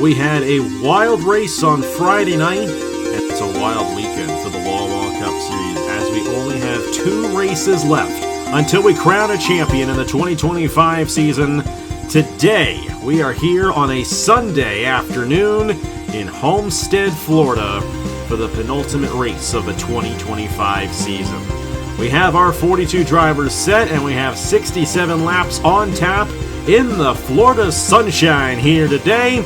We had a wild race on Friday night, and it's a wild weekend for the Wawa Cup Series as we only have 2 races left until we crown a champion in the 2025 season. Today, we are here on a Sunday afternoon in Homestead, Florida for the penultimate race of the 2025 season. We have our 42 drivers set and we have 67 laps on tap in the Florida sunshine here today.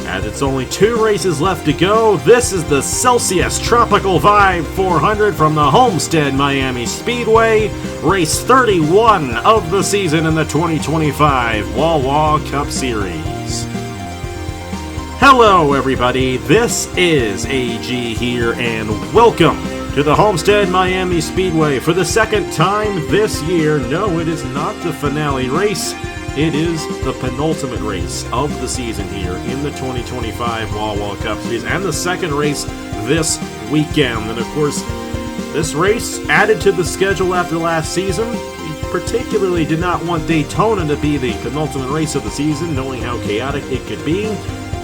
As it's only 2 races left to go, this is the Celsius Tropical Vibe 400 from the Homestead Miami Speedway, race 31 of the season in the 2025 Wawa Cup Series. Hello everybody, this is AG here and welcome to the Homestead Miami Speedway for the second time this year. No, it is not the finale race. It is the penultimate race of the season here in the 2025 Wawa Cup Series and the second race this weekend. And of course, this race added to the schedule after last season. We particularly did not want Daytona to be the penultimate race of the season, knowing how chaotic it could be.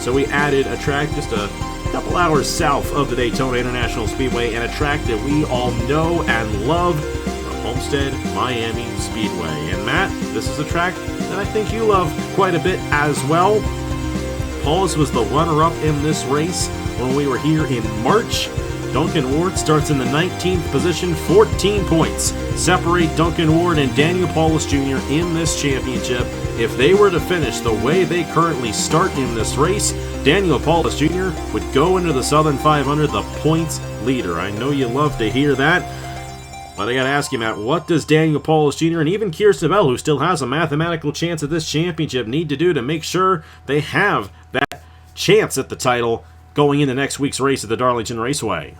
So we added a track just a couple hours south of the Daytona International Speedway and a track that we all know and love, the Homestead Miami Speedway. And Matt, this is a track that I think you love quite a bit as well. Paulus was the runner-up in this race when we were here in March. Duncan Ward starts in the 19th position, 14 points separate Duncan Ward and Daniel Paulus Jr. in this championship. If they were to finish the way they currently start in this race, Daniel Paulus Jr. would go into the Southern 500, the points leader. I know you love to hear that. But I gotta ask you, Matt, what does Daniel Paulus Jr. and even Kirsten Bell, who still has a mathematical chance at this championship, need to do to make sure they have that chance at the title going into next week's race at the Darlington Raceway?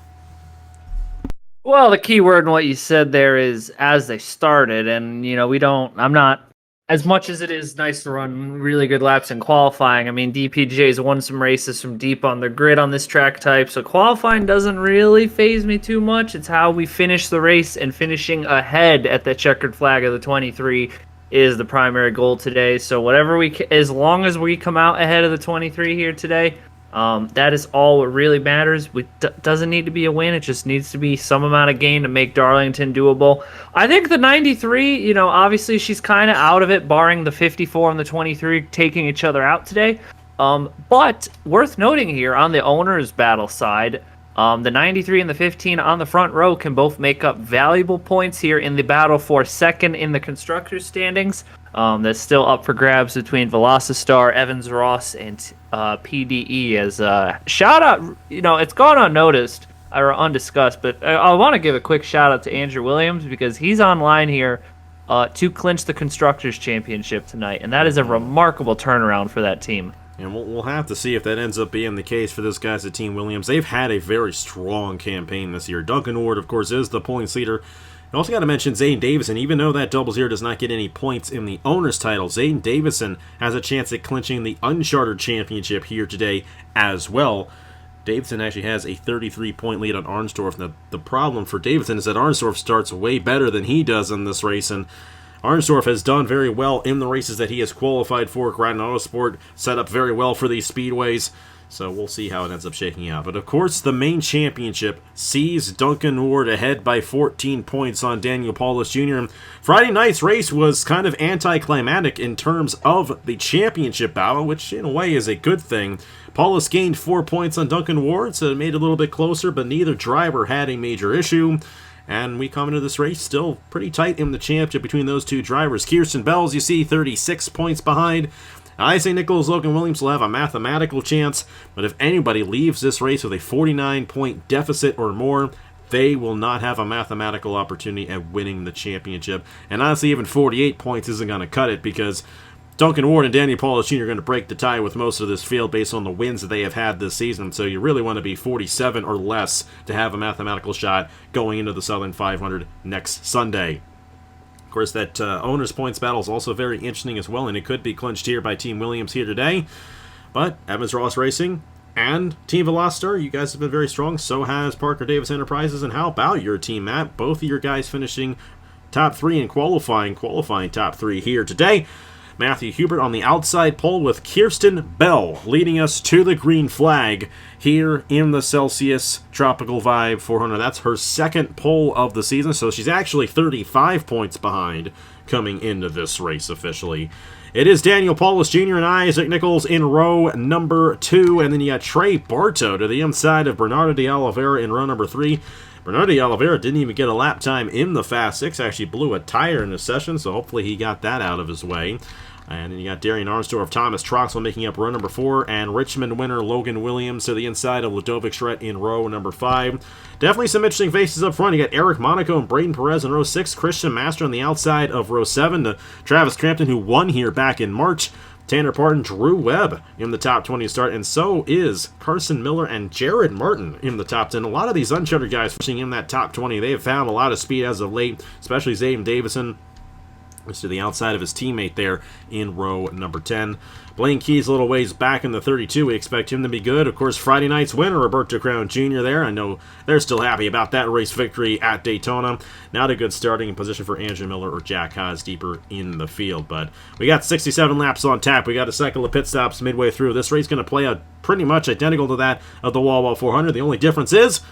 Well, the key word in what you said there is as they started, and I'm not, as much as it is nice to run really good laps in qualifying. I mean, DPJ's won some races from deep on the grid on this track type, so qualifying doesn't really faze me too much. It's how we finish the race, and finishing ahead at the checkered flag of the 23 is the primary goal today. So as long as we come out ahead of the 23 here today, that is all what really matters. It doesn't need to be a win. It just needs to be some amount of gain to make Darlington doable. I think the 93, obviously she's kind of out of it, barring the 54 and the 23 taking each other out today. But worth noting here on the owner's battle side, the 93 and the 15 on the front row can both make up valuable points here in the battle for second in the constructors' standings. That's still up for grabs between Velocistar, Evans Ross, and PDE. As shout out, it's gone unnoticed or undiscussed, but I want to give a quick shout out to Andrew Williams because he's online here to clinch the constructors' championship tonight, and that is a remarkable turnaround for that team. And we'll have to see if that ends up being the case for this guys at Team Williams. They've had a very strong campaign this year. Duncan Ward, of course, is the points leader. You also got to mention Zayden Davison. Even though that 00 does not get any points in the owner's title, Zayden Davison has a chance at clinching the Uncharted Championship here today as well. Davison actually has a 33-point lead on Arnsdorf. Now, the problem for Davison is that Arnsdorf starts way better than he does in this race, and Arnsdorf has done very well in the races that he has qualified for. Groton Autosport set up very well for these speedways. So we'll see how it ends up shaking out. But of course, the main championship sees Duncan Ward ahead by 14 points on Daniel Paulus Jr. Friday night's race was kind of anticlimactic in terms of the championship battle, which in a way is a good thing. Paulus gained 4 points on Duncan Ward, so it made it a little bit closer, but neither driver had a major issue. And we come into this race still pretty tight in the championship between those two drivers. Kirsten Bell, as you see, 36 points behind. Isaac Nichols, Logan Williams will have a mathematical chance, but if anybody leaves this race with a 49-point deficit or more, they will not have a mathematical opportunity at winning the championship. And honestly, even 48 points isn't going to cut it because Duncan Ward and Daniel Paulus Jr. are going to break the tie with most of this field based on the wins that they have had this season. So you really want to be 47 or less to have a mathematical shot going into the Southern 500 next Sunday. Of course, that owner's points battle is also very interesting as well, and it could be clinched here by Team Williams here today. But Evans Ross Racing and Team Velociter, you guys have been very strong. So has Parker Davis Enterprises. And how about your team, Matt? Both of your guys finishing top 3 in qualifying top 3 here today. Matthew Hubert on the outside pole with Kirsten Bell leading us to the green flag here in the Celsius Tropical Vibe 400. That's her second pole of the season, so she's actually 35 points behind coming into this race officially. It is Daniel Paulus Jr. and Isaac Nichols in row number 2, and then you got Trey Bartow to the inside of Bernardo de Oliveira in row number 3. Bernardo de Oliveira didn't even get a lap time in the Fast 6, actually blew a tire in the session, so hopefully he got that out of his way. And then you got Darian Arnsdorf, Thomas Troxel making up row number 4, and Richmond winner Logan Williams to the inside of Ludovic Schret in row number 5. Definitely some interesting faces up front. You got Eric Monaco and Braden Perez in row 6, Christian Master on the outside of row 7, to Travis Crampton, who won here back in March. Tanner Parton, Drew Webb in the top 20 to start, and so is Carson Miller and Jared Martin in the top 10. A lot of these uncharted guys pushing in that top 20. They have found a lot of speed as of late, especially Zayden Davison. To the outside of his teammate there in row number 10. Blaine Keys a little ways back in the 32. We expect him to be good. Of course, Friday night's winner, Roberto Crown Jr. there. I know they're still happy about that race victory at Daytona. Not a good starting position for Andrew Miller or Jack Haas deeper in the field. But we got 67 laps on tap. We got a cycle of pit stops midway through. This race is going to play out pretty much identical to that of the Wawa 400. The only difference is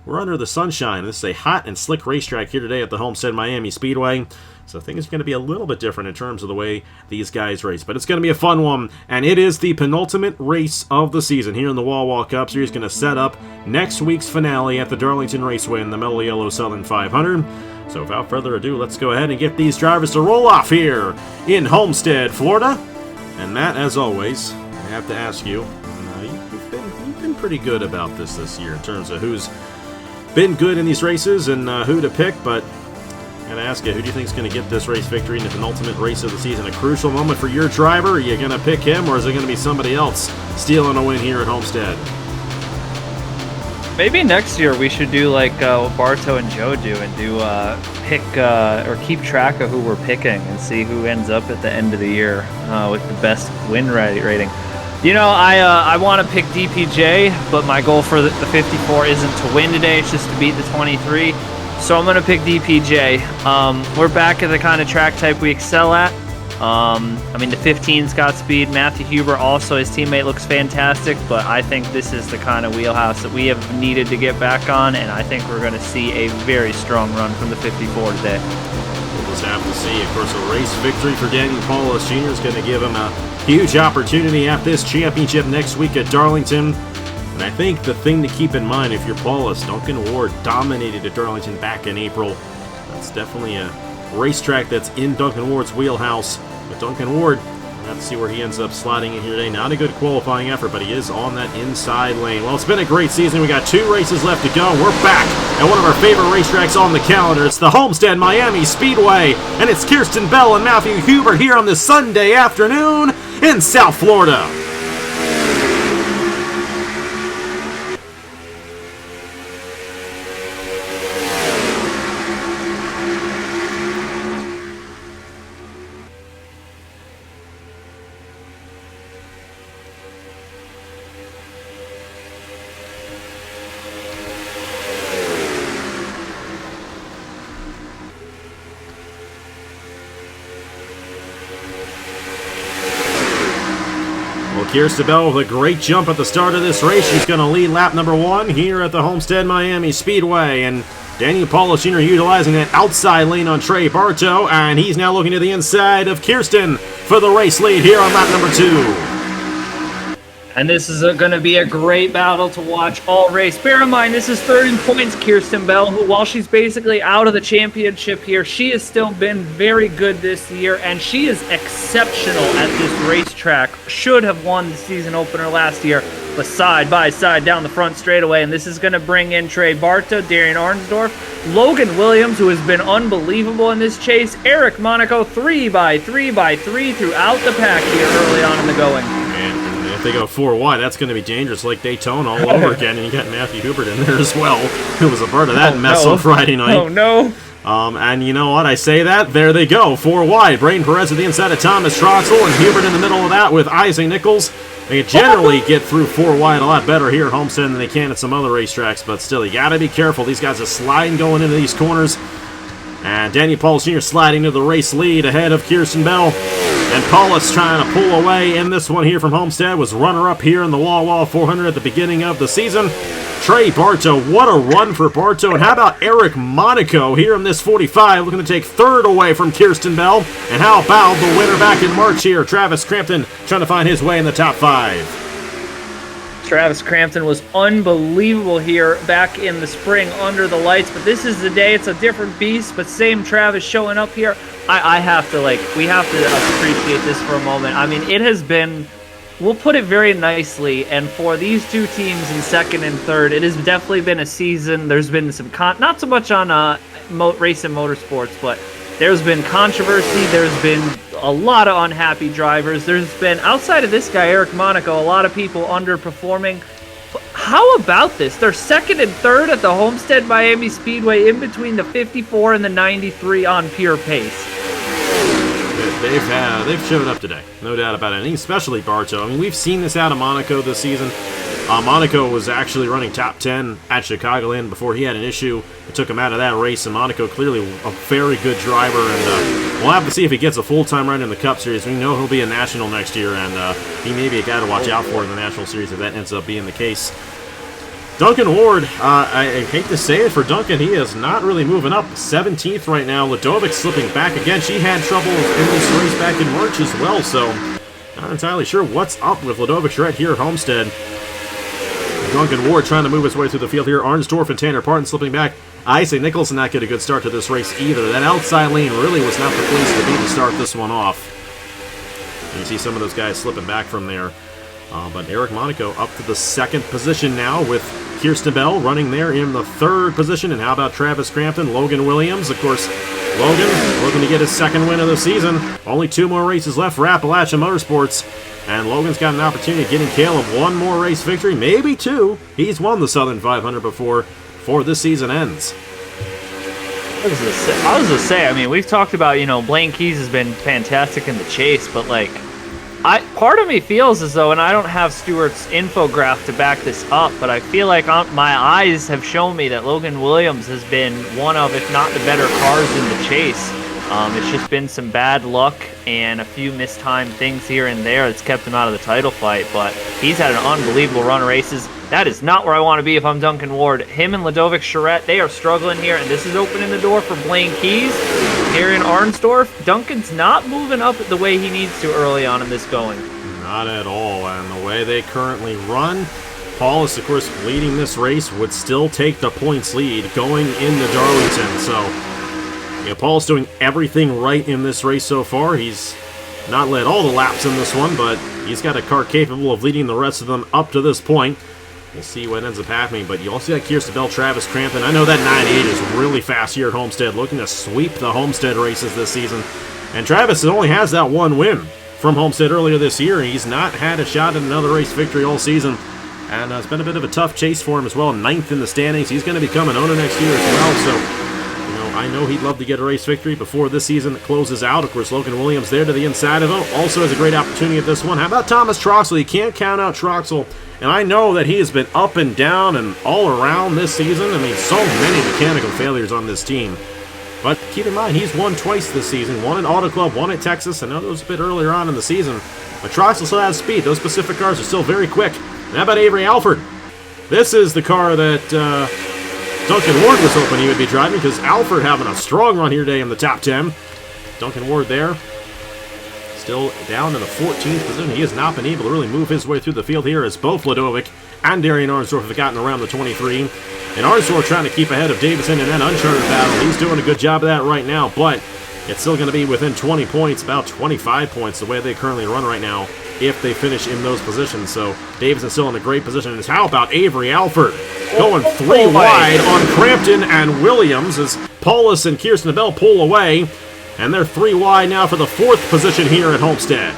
we're under the sunshine. This is a hot and slick racetrack here today at the Homestead Miami Speedway. So things are going to be a little bit different in terms of the way these guys race. But it's going to be a fun one. And it is the penultimate race of the season here in the Wawa Cup Series. Going to set up next week's finale at the Darlington Raceway in the Mellow Yellow Southern 500. So without further ado, let's go ahead and get these drivers to roll off here in Homestead, Florida. And Matt, as always, I have to ask you, you've been pretty good about this year in terms of who's been good in these races and who to pick, but I'm going to ask you, who do you think is going to get this race victory in the penultimate race of the season? A crucial moment for your driver? Are you going to pick him, or is it going to be somebody else stealing a win here at Homestead? Maybe next year we should do like what Bartow and Joe do and do pick or keep track of who we're picking and see who ends up at the end of the year with the best win rating. You know, I want to pick DPJ, but my goal for the 54 isn't to win today, it's just to beat the 23. So I'm going to pick DPJ. We're back at the kind of track type we excel at. I mean, the 15's got speed. Matthew Huber also, his teammate looks fantastic, but I think this is the kind of wheelhouse that we have needed to get back on, and I think we're going to see a very strong run from the 54 today. We'll just have to see. Of course, a race victory for Daniel Paulus Jr. is going to give him a huge opportunity at this championship next week at Darlington. And I think the thing to keep in mind, if you're Paulus, Duncan Ward dominated at Darlington back in April. That's definitely a racetrack that's in Duncan Ward's wheelhouse. But Duncan Ward, we'll have to see where he ends up sliding in here today. Not a good qualifying effort, but he is on that inside lane. Well, it's been a great season. We got 2 races left to go. We're back at one of our favorite racetracks on the calendar. It's the Homestead Miami Speedway, and it's Kirsten Bell and Matthew Hubert here on this Sunday afternoon in South Florida. Kirsten Bell with a great jump at the start of this race. She's going to lead lap number 1 here at the Homestead Miami Speedway. And Daniel Paulus Jr. utilizing that outside lane on Trey Bartow. And he's now looking to the inside of Kirsten for the race lead here on lap number 2. And this is going to be a great battle to watch all race. Bear in mind, this is third in points, Kirsten Bell, who, while she's basically out of the championship here, she has still been very good this year, and she is exceptional at this racetrack. Should have won the season opener last year, but side by side down the front straightaway. And this is going to bring in Trey Bartow, Darian Arnsdorf, Logan Williams, who has been unbelievable in this chase, Eric Monaco, 3x3 throughout the pack here early on in the going. If they go 4 wide, that's going to be dangerous, like Daytona all over again. And you got Matthew Hubert in there as well, who was a part of that mess on Friday night. Oh, no. And you know what? I say that. There they go. 4 wide. Braden Perez at the inside of Thomas Troxel, and Hubert in the middle of that with Isaac Nichols. They generally get through 4 wide a lot better here at Homestead than they can at some other racetracks, but still, you got to be careful. These guys are sliding going into these corners. And Daniel Paulus Jr. sliding to the race lead ahead of Kirsten Bell. And Paulus trying to pull away in this one here from Homestead. Was runner-up here in the Wawa 400 at the beginning of the season. Trey Bartow, what a run for Bartow. And how about Eric Monaco here in this 45, looking to take third away from Kirsten Bell. And how about the winner back in March here, Travis Crampton, trying to find his way in the top 5. Travis Crampton was unbelievable here back in the spring under the lights, but this is the day. It's a different beast, but same Travis showing up here. I have to, we have to appreciate this for a moment. I mean, it has been, we'll put it very nicely, and for these two teams in second and third, it has definitely been a season. There's been some, not so much on race and motorsports, but there's been controversy. There's been a lot of unhappy drivers. There's been, outside of this guy, Eric Monaco, a lot of people underperforming. How about this? They're second and third at the Homestead Miami Speedway, in between the 54 and the 93 on pure pace. They've showed up today, no doubt about it, and especially Bartow. I mean, we've seen this out of Monaco this season. Monaco was actually running top 10 at Chicagoland before he had an issue. It took him out of that race, and Monaco clearly a very good driver, and we'll have to see if he gets a full-time run in the Cup Series. We know he'll be a national next year, and he may be a guy to watch out for in the National Series if that ends up being the case. Duncan Ward, I hate to say it for Duncan, he is not really moving up. 17th right now. Ladovic slipping back again. She had trouble in this race back in March as well, so not entirely sure what's up with Ladovic right here at Homestead. Duncan Ward trying to move his way through the field here. Arnsdorf and Tanner Parton slipping back. Isaac Nicholson not get a good start to this race either. That outside lane really was not the place to be to start this one off. And you see some of those guys slipping back from there. But Eric Monaco up to the second position now, with Kirsten Bell running there in the third position. And how about Travis Crampton? Logan Williams, of course. Logan looking to get his second win of the season. Only 2 more races left for Appalachian Motorsports. And Logan's got an opportunity of getting Caleb one more race victory, maybe 2. He's won the Southern 500 before this season ends. I was going to say, I mean, we've talked about, Blaine Keys has been fantastic in the chase, but part of me feels as though, and I don't have Stewart's infograph to back this up, but I feel like my eyes have shown me that Logan Williams has been one of, if not the better cars in the chase. It's just been some bad luck and a few mistimed things here and there that's kept him out of the title fight, but he's had an unbelievable run of races. That is not where I want to be if I'm Duncan Ward. Him and Ladovic Charette, they are struggling here, and this is opening the door for Blaine Keys here in Arnsdorf. Duncan's not moving up the way he needs to early on in this going. Not at all, and the way they currently run, Paulus, of course, leading this race, would still take the points lead going into Darlington, so Paul's doing everything right in this race so far. He's not led all the laps in this one, but he's got a car capable of leading the rest of them up to this point. We'll see what ends up happening, but you also got Kirsten Bell, Travis Crampton. I know that 98 is really fast here at Homestead, looking to sweep the Homestead races this season. And Travis only has that 1 win from Homestead earlier this year. He's not had a shot at another race victory all season, and it's been a bit of a tough chase for him as well. 9th in the standings. He's going to become an owner next year as well, so I know he'd love to get a race victory before this season closes out. Of course, Logan Williams there to the inside of him also has a great opportunity at this one. How about Thomas Troxel? You can't count out Troxel, and I know that he has been up and down and all around this season. I mean, so many mechanical failures on this team. But keep in mind, he's won twice this season. One at Auto Club, one at Texas. I know that was a bit earlier on in the season, but Troxel still has speed. Those Pacific cars are still very quick. And how about Avery Alford? This is the car that Duncan Ward was hoping he would be driving, because Alford having a strong run here today in the top 10. Duncan Ward there, still down in the 14th position. He has not been able to really move his way through the field here, as both Ladovic and Darian Arnsdorf have gotten around the 23. And Arnsdorf trying to keep ahead of Davison in that uncharted battle. He's doing a good job of that right now, but it's still going to be within 20 points, about 25 points, the way they currently run right now, if they finish in those positions. So Davison's still in a great position. And how about Avery Alford going 3 wide on Crampton and Williams as Paulus and Kirsten Bell pull away, and they're 3 wide now for the 4th position here at Homestead.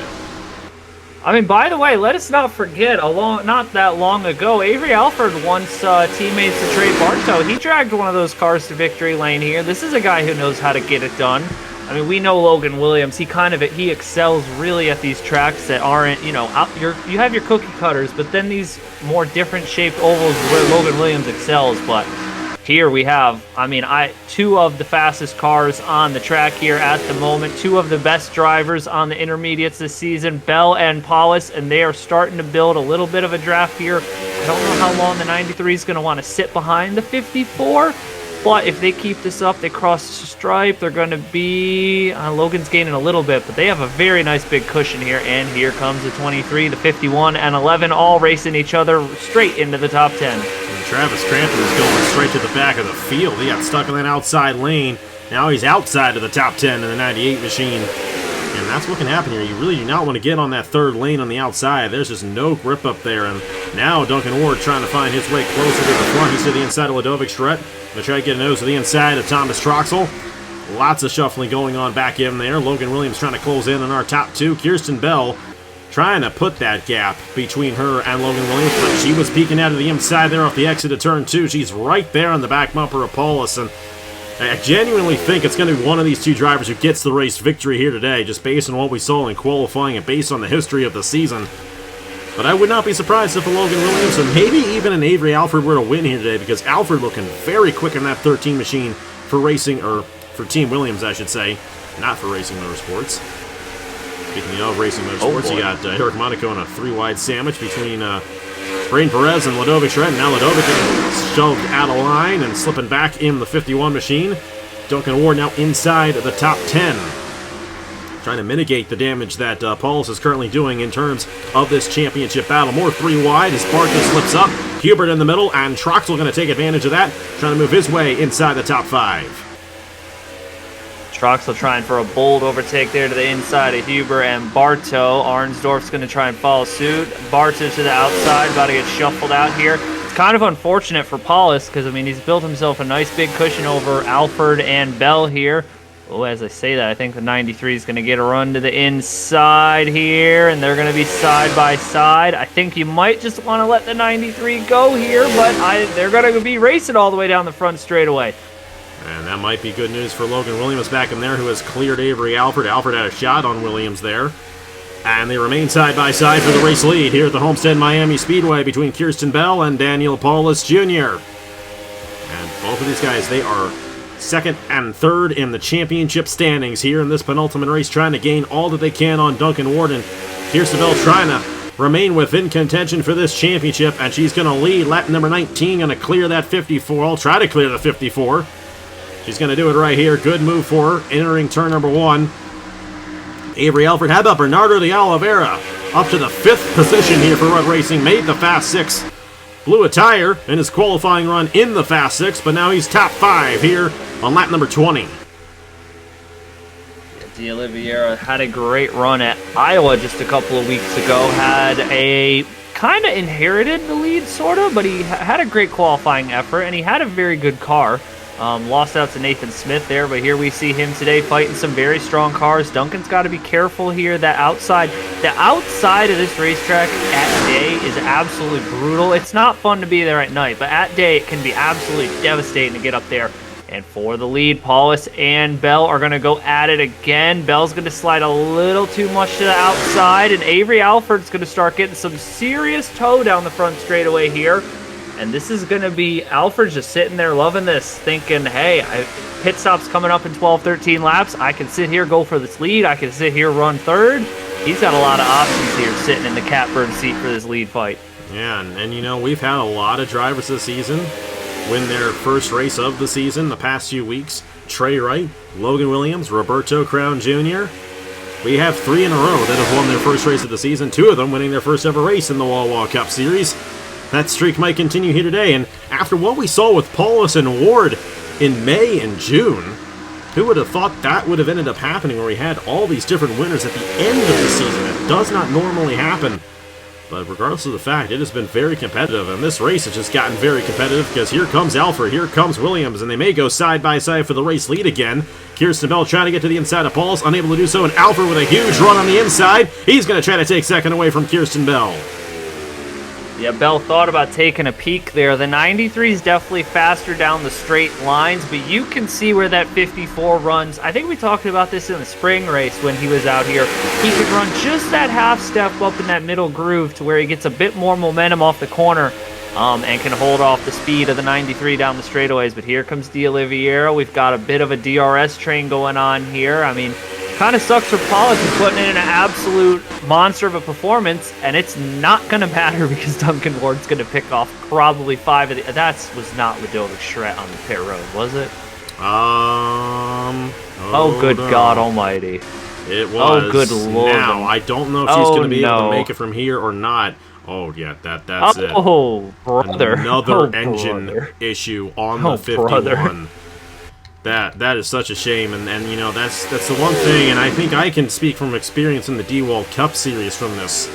I mean, by the way, let us not forget, not that long ago, Avery Alford once teammates to Trey Bartow. He dragged one of those cars to victory lane here. This is a guy who knows how to get it done. I mean, we know Logan Williams. He excels really at these tracks that aren't, you have your cookie cutters, but then these more different shaped ovals where Logan Williams excels. But here we have, I mean, two of the fastest cars on the track here at the moment, two of the best drivers on the intermediates this season, Bell and Paulus, and they are starting to build a little bit of a draft here. I don't know how long the 93 is going to want to sit behind the 54, but if they keep this up, they cross the stripe, they're going to be, Logan's gaining a little bit, but they have a very nice big cushion here, and here comes the 23, the 51, and 11, all racing each other straight into the top 10. And Travis Crampton is going straight to the back of the field. He got stuck in that outside lane. Now he's outside of the top 10 in the 98 machine. And that's what can happen here. You really do not want to get on that third lane on the outside. There's just no grip up there. And now Duncan Ward trying to find his way closer to the front. He's to the inside of Ladovic Stret. Going to try to get a nose to the inside of Thomas Troxel. Lots of shuffling going on back in there. Logan Williams trying to close in on our top two. Kirsten Bell trying to put that gap between her and Logan Williams, but she was peeking out of the inside there off the exit of turn 2. She's right there on the back bumper of Paulus, and I genuinely think it's going to be one of these two drivers who gets the race victory here today, just based on what we saw in qualifying and based on the history of the season. But I would not be surprised if a Logan Williams and maybe even an Avery Alford were to win here today, because Alford looking very quick in that 13 machine for racing, or for Team Williams, I should say, not for Racing Motorsports. Speaking of Racing Motorsports, you got Eric Monaco on a 3-wide sandwich between Brain Perez and Ladovic Shred. Now Ladovic is shoved out of line and slipping back in the 51 machine. Duncan Ward now inside the top 10. Trying to mitigate the damage that Paulus is currently doing in terms of this championship battle. More 3-wide as Barker slips up. Hubert in the middle, and Troxel going to take advantage of that, trying to move his way inside the top 5. Troxel trying for a bold overtake there to the inside of Huber and Bartow. Arnsdorf's going to try and follow suit. Bartow to the outside, about to get shuffled out here. It's kind of unfortunate for Paulus because, I mean, he's built himself a nice big cushion over Alford and Bell here. Oh, as I say that, I think the 93 is going to get a run to the inside here, and they're going to be side by side. I think you might just want to let the 93 go here, but they're going to be racing all the way down the front straightaway. And that might be good news for Logan Williams back in there, who has cleared Avery Alford. Alford had a shot on Williams there. And they remain side by side for the race lead here at the Homestead Miami Speedway between Kirsten Bell and Daniel Paulus Jr. And both of these guys, they are second and third in the championship standings here in this penultimate race, trying to gain all that they can on Duncan Ward. And Kirsten Bell trying to remain within contention for this championship, and she's going to lead. Lap number 19, going to clear that 54. I'll try to clear the 54. She's going to do it right here. Good move for her, entering turn number 1. Avery Alford, how about Bernardo de Oliveira? Up to the 5th position here for Rudd Racing. Made the Fast 6. Blew a tire in his qualifying run in the Fast 6, but now he's top 5 here on lap number 20. De Oliveira had a great run at Iowa just a couple of weeks ago. Had a kind of inherited the lead, sort of, but he had a great qualifying effort, and he had a very good car. Lost out to Nathan Smith there, but here we see him today fighting some very strong cars. Duncan's got to be careful here. The outside of this racetrack at day is absolutely brutal. It's not fun to be there at night, but at day it can be absolutely devastating to get up there. And for the lead, Paulus and Bell are going to go at it again. Bell's going to slide a little too much to the outside, and Avery Alford's going to start getting some serious tow down the front straightaway here. And this is going to be Alford just sitting there loving this, thinking, hey, pit stop's coming up in 12, 13 laps. I can sit here, go for this lead. I can sit here, run third. He's got a lot of options here sitting in the catbird seat for this lead fight. Yeah, and you know, we've had a lot of drivers this season win their first race of the season the past few weeks. Trey Wright, Logan Williams, Roberto Crown Jr. We have 3 in a row that have won their first race of the season, 2 of them winning their first ever race in the Wawa Cup Series. That streak might continue here today, and after what we saw with Paulus and Ward in May and June, who would have thought that would have ended up happening where we had all these different winners at the end of the season? It does not normally happen, but regardless of the fact, it has been very competitive, and this race has just gotten very competitive because here comes Alford, here comes Williams, and they may go side by side for the race lead again. Kirsten Bell trying to get to the inside of Paulus, unable to do so, and Alford with a huge run on the inside. He's going to try to take second away from Kirsten Bell. Yeah, Bell thought about taking a peek there. The 93 is definitely faster down the straight lines, but you can see where that 54 runs. I think we talked about this in the spring race when he was out here. He could run just that half step up in that middle groove to where he gets a bit more momentum off the corner. and can hold off the speed of the 93 down the straightaways. But here comes D'Oliveira. We've got a bit of a DRS train going on here. I mean, kind of sucks for Paulus who's putting in an absolute monster of a performance, and it's not going to matter because Duncan Ward's going to pick off probably 5 of the... That was not Ludovic Charette on the pit road, was it? Oh, good God almighty. It was. Oh, good Lord. Now, I don't know if she's going to be able to make it from here or not. Oh, yeah, that's it. Oh, brother. Another engine issue on the 51. Brother. That is such a shame, and you know, that's the one thing, and I think I can speak from experience in the D-Wall Cup Series from this.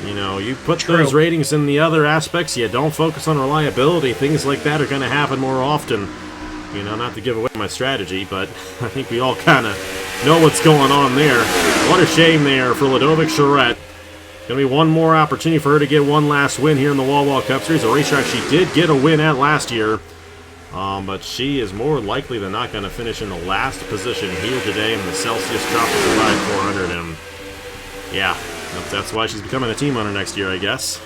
You know, you put those ratings in the other aspects, you don't focus on reliability, things like that are going to happen more often. You know, not to give away my strategy, but I think we all kind of know what's going on there. What a shame there for Ludovic Charette. Going to be one more opportunity for her to get one last win here in the Wawa Cup Series, a racetrack she did get a win at last year. But she is more likely than not going to finish in the last position here today in the Celsius Tropical Ride 400. And yeah, that's why she's becoming a team owner next year, I guess.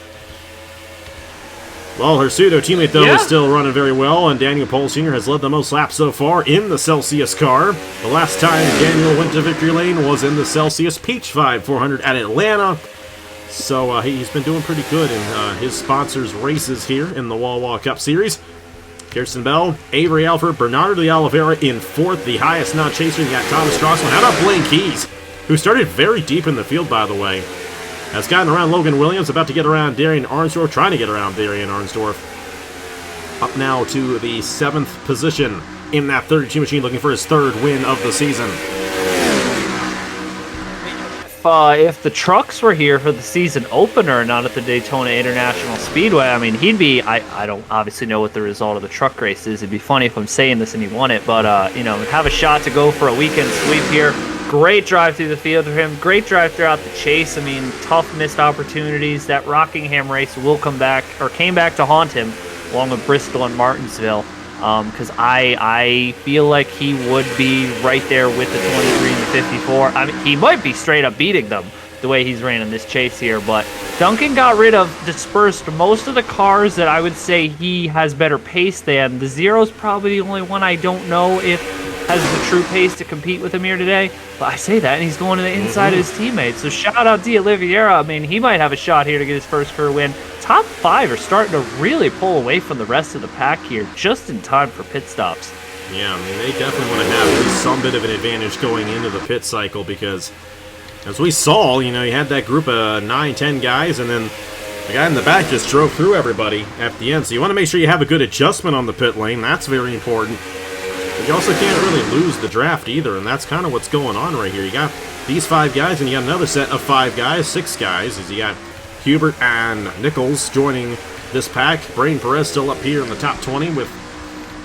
Well, her pseudo teammate, though, is still running very well, and Daniel Pohl Sr. has led the most laps so far in the Celsius car. The last time Daniel went to victory lane was in the Celsius Peach 400 at Atlanta. So he's been doing pretty good in his sponsors' races here in the Wawa Cup Series. Kirsten Bell, Avery Alford, Bernardo de Oliveira in 4th, the highest non-chaser. You got Thomas Straussman. How about Blaine Keys, who started very deep in the field, by the way? Has gotten around Logan Williams, about to get around Darian Arnsdorf, trying to get around Darian Arnsdorf. Up now to the 7th position in that 32 machine, looking for his 3rd win of the season. If the trucks were here for the season opener, not at the Daytona International Speedway, I mean, he'd be... I don't obviously know what the result of the truck race is. It'd be funny if I'm saying this and he won it, but, you know, have a shot to go for a weekend sweep here. Great drive through the field for him. Great drive throughout the chase. I mean, tough missed opportunities. That Rockingham race will come back, or came back to haunt him, along with Bristol and Martinsville. Because I feel like he would be right there with the 23 and the 54. I mean, he might be straight up beating them the way he's ran in this chase here. But Duncan dispersed most of the cars that I would say he has better pace than. The Zero's probably the only one I don't know if has the true pace to compete with him here today. But I say that, and he's going to the inside of his teammates. So shout out D'Oliveira. I mean, he might have a shot here to get his first career win. Top 5 are starting to really pull away from the rest of the pack here, just in time for pit stops. Yeah, I mean, they definitely want to have at least some bit of an advantage going into the pit cycle because, as we saw, you know, you had that group of 9-10 guys, and then the guy in the back just drove through everybody at the end. So you want to make sure you have a good adjustment on the pit lane. That's very important. But you also can't really lose the draft either, and that's kind of what's going on right here. You got these 5 guys, and you got another set of 5 guys, 6 guys, as you got Hubert and Nichols joining this pack. Brain Perez still up here in the top 20 with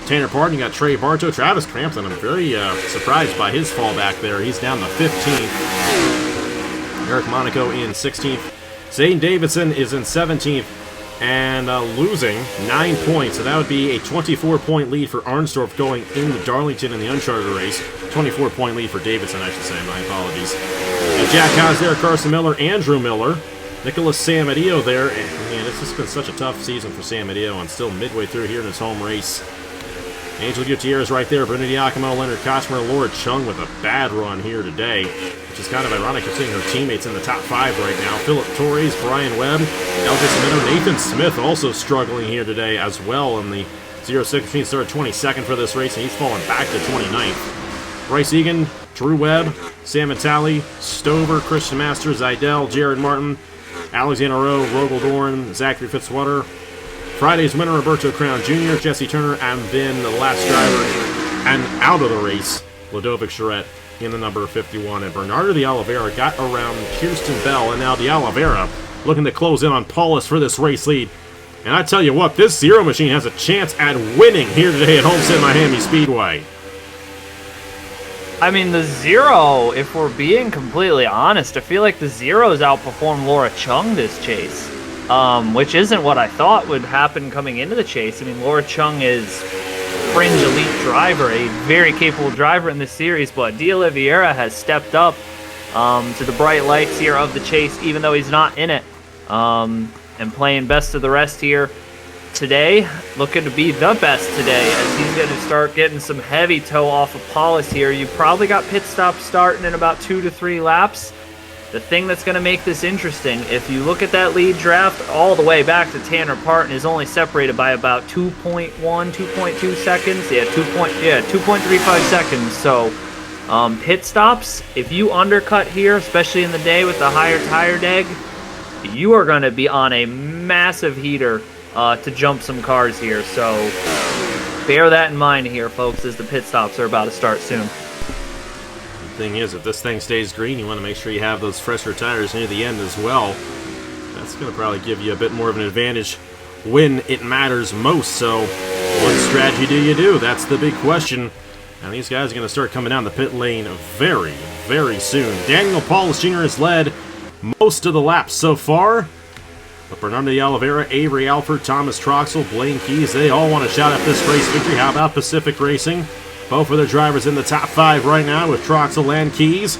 Tanner Pardon. You got Trey Bartow, Travis Crampton. I'm very surprised by his fallback there. He's down to 15th. Eric Monaco in 16th. Zane Davidson is in 17th and losing 9 points. So that would be a 24-point lead for Arnsdorf going into Darlington in the Uncharted race. 24-point lead for Davidson, I should say. My apologies. Jack Haas there, Carson Miller, Andrew Miller, Nicholas Samadillo there. And man, it's just been such a tough season for Samadillo, and still midway through here in his home race. Angel Gutierrez right there, Bruno Diacomo, Leonard Kochmer, Laura Chung with a bad run here today, which is kind of ironic considering her teammates in the top 5 right now. Philip Torres, Brian Webb, LJ Smith, Nathan Smith also struggling here today as well in the 06 machine. Started 22nd for this race, and he's fallen back to 29th. Bryce Egan, Drew Webb, Sam Vitale, Stover, Christian Masters, Zidell, Jared Martin, Alexander Rowe, Rogel Dorn, Zachary Fitzwater. Friday's winner, Roberto Crown Jr., Jesse Turner, and then the last driver and out of the race, Ludovic Charette in the number 51. And Bernardo de Oliveira got around Kirsten Bell, and now de Oliveira looking to close in on Paulus for this race lead. And I tell you what, this Zero machine has a chance at winning here today at Homestead Miami Speedway. I mean, the Zero, if we're being completely honest, I feel like the Zero's outperformed Laura Chung this chase. Which isn't what I thought would happen coming into the chase. I mean, Laura Chung is fringe elite driver, a very capable driver in this series, but D'Oliveira has stepped up to the bright lights here of the chase, even though he's not in it, and playing best of the rest here. today looking to be the best today, as he's going to start getting some heavy toe off of Paulus here. You probably got pit stops starting in about 2 to 3 laps. The thing that's going to make this interesting, if you look at that lead draft all the way back to Tanner Parton, is only separated by about 2.1, 2.2 seconds. Yeah, 2.35 seconds. So pit stops, if you undercut here, especially in the day with the higher tire deg, you are going to be on a massive heater to jump some cars here. So bear that in mind here, folks, as the pit stops are about to start soon. Thing is, if this thing stays green, you want to make sure you have those fresher tires near the end as well. That's going to probably give you a bit more of an advantage when it matters most. So what strategy do you do? That's the big question. And these guys are going to start coming down the pit lane very, very soon. Daniel Paulus Jr. has led most of the laps so far. But Bernardo de Oliveira, Avery Alford, Thomas Troxel, Blaine Keys, they all want to shout out this race victory. How about Pacific Racing? Both of their drivers in the top 5 right now with Troxel and Keys.